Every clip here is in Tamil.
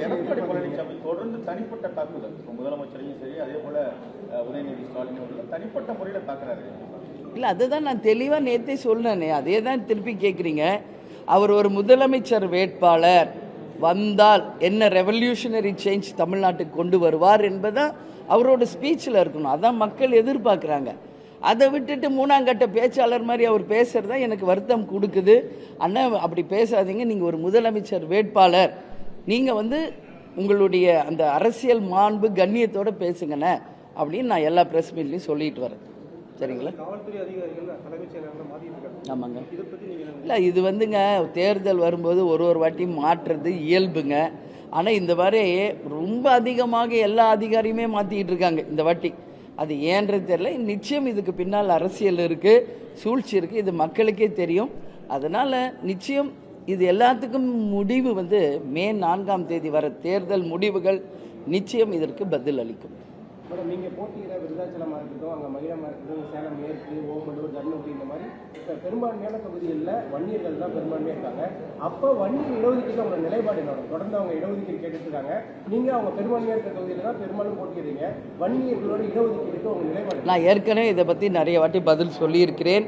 எடப்பாடி பழனிசாமி தொடர்ந்து தனிப்பட்ட தாக்குதல் முதலமைச்சரையும் சரி அதே போல உதயநிதி ஸ்டாலின் அவர்கள் தனிப்பட்ட முறையில் தாக்குறாரு. இல்லை, அதுதான் நான் தெளிவாக நேற்றே சொன்னேனே, அதே தான் திருப்பி கேட்குறீங்க. அவர் ஒரு முதலமைச்சர் வேட்பாளர் வந்தால் என்ன ரெவல்யூஷனரி சேஞ்ச் தமிழ்நாட்டுக்கு கொண்டு வருவார் என்பதான் அவரோட ஸ்பீச்சில் இருக்கணும். அதான் மக்கள் எதிர்பார்க்குறாங்க. அதை விட்டுட்டு மூணாங்கட்ட பேச்சாளர் மாதிரி அவர் பேசுகிறது தான் எனக்கு வருத்தம் கொடுக்குது. அண்ணா, அப்படி பேசாதீங்க. நீங்கள் ஒரு முதலமைச்சர் வேட்பாளர், நீங்கள் உங்களுடைய அந்த அரசியல் மாண்பு கண்ணியத்தோடு பேசுங்கண்ணே அப்படின்னு நான் எல்லா ப்ரெஸ் மீட்லையும் சொல்லிட்டு வரேன். சரிங்களா? ஆமாங்க. இல்லை, இது தேர்தல் வரும்போது ஒரு வாட்டி மாற்றுறது இயல்புங்க. ஆனால் இந்த மாதிரி ரொம்ப அதிகமாக எல்லா அதிகாரியுமே மாற்றிக்கிட்டு இருக்காங்க இந்த வாட்டி. அது ஏன்றது தெரியல. நிச்சயம் இதுக்கு பின்னால் அரசியல் இருக்குது, சூழ்ச்சி இருக்குது, இது மக்களுக்கே தெரியும். அதனால் நிச்சயம் இது எல்லாத்துக்கும் முடிவு மே 4ஆம் தேதி வர தேர்தல் முடிவுகள் நிச்சயம் இதற்கு பதில் அளிக்கும். மேடம், நீங்கள் போட்டியிட விருதாச்சலமாக இருக்கட்டும், அங்கே மகிழமாக இருக்கட்டும், சேலம் மேற்கு, ஓமலூர், தர்மபுரி, இந்த மாதிரி பெரும்பான்மையான தொகுதிகளில் வன்னியர்கள் தான் பெரும்பான்மையாக இருக்காங்க. அப்போ வன்னியர் இடஒதுக்கீடு அவங்க நிலைப்பாடு என்ன? தொடர்ந்து அவங்க இடஒதுக்கீடு கேட்டுருக்காங்க. நீங்கள் அவங்க பெரும்பான்மையாக இருக்கிற தொகுதியில் தான் பெரும்பாலும் போட்டிடுறீங்க. வன்னியர்களோட இடஒதுக்கீடுக்கு அவங்க நிலைப்பாடு? நான் ஏற்கனவே இதை பற்றி நிறைய வாட்டி பதில் சொல்லியிருக்கிறேன்.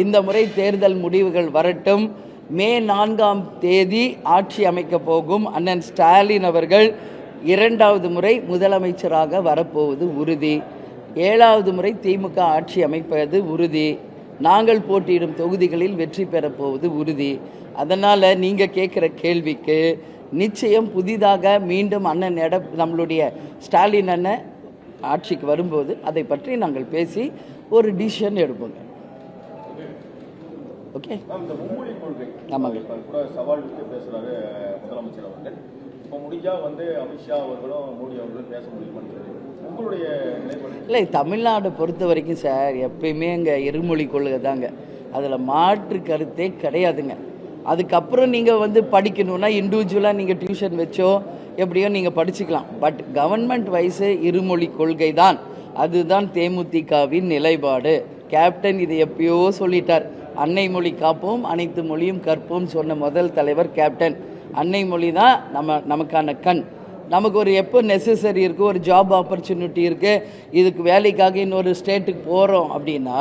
இந்த முறை தேர்தல் முடிவுகள் வரட்டும். மே 4ஆம் தேதி ஆட்சி அமைக்க போகும் அண்ணன் ஸ்டாலின் அவர்கள் 2வது முறை முதலமைச்சராக வரப்போவது உறுதி. 7வது முறை திமுக ஆட்சி அமைப்பது உறுதி. நாங்கள் போட்டியிடும் தொகுதிகளில் வெற்றி பெறப்போவது உறுதி. அதனால் நீங்கள் கேட்குற கேள்விக்கு நிச்சயம் புதிதாக மீண்டும் அண்ணன் நம்மளுடைய ஸ்டாலின் அண்ணன் ஆட்சிக்கு வரும்போது அதை பற்றி நாங்கள் பேசி ஒரு டிசிஷன் எடுப்போங்க. ஓகே. ஆமாங்க. சவால் விட்டு பேசுகிறாரு முதலமைச்சர் அவர்கள். இப்போ முடிஞ்சா அமித்ஷா அவர்களும் மோடி அவர்களும் பேச முடியுமான்னு உங்களுடைய நிலைப்பாடு? இல்லை, தமிழ்நாடு பொறுத்த வரைக்கும் சார் எப்பயுமே இங்கே இருமொழி கொள்கை தாங்க. அதில் மாற்று கருத்தே கிடையாதுங்க. அதுக்கப்புறம் நீங்கள் படிக்கணுன்னா இண்டிவிஜுவலாக நீங்கள் டியூஷன் வச்சோ எப்படியோ நீங்கள் படிச்சுக்கலாம். பட் கவர்மெண்ட் வைஸு இருமொழி கொள்கை தான். அதுதான் தேமுதிகவின் நிலைப்பாடு. கேப்டன் இதை எப்பயோ சொல்லிட்டார். அன்னை மொழி காப்போம், அனைத்து மொழியும் கற்போம் சொன்ன முதல் தலைவர் கேப்டன். அன்னை மொழி தான் நமக்கான கண். நமக்கு ஒரு எப்போ நெசசரி இருக்குது, ஒரு ஜாப் ஆப்பர்ச்சுனிட்டி இருக்குது, இதுக்கு வேலைக்காக இன்னொரு ஸ்டேட்டுக்கு போகிறோம் அப்படின்னா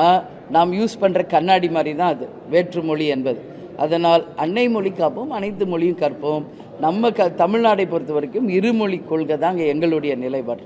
நாம் யூஸ் பண்ணுற கண்ணாடி மாதிரி தான் அது வேற்றுமொழி என்பது. அதனால் அன்னை மொழி காப்போம், அனைத்து மொழியும் கற்போம். நம்ம தமிழ்நாடை பொறுத்த வரைக்கும் இருமொழி கொள்கை தாங்க எங்களுடைய நிலைப்பாடு.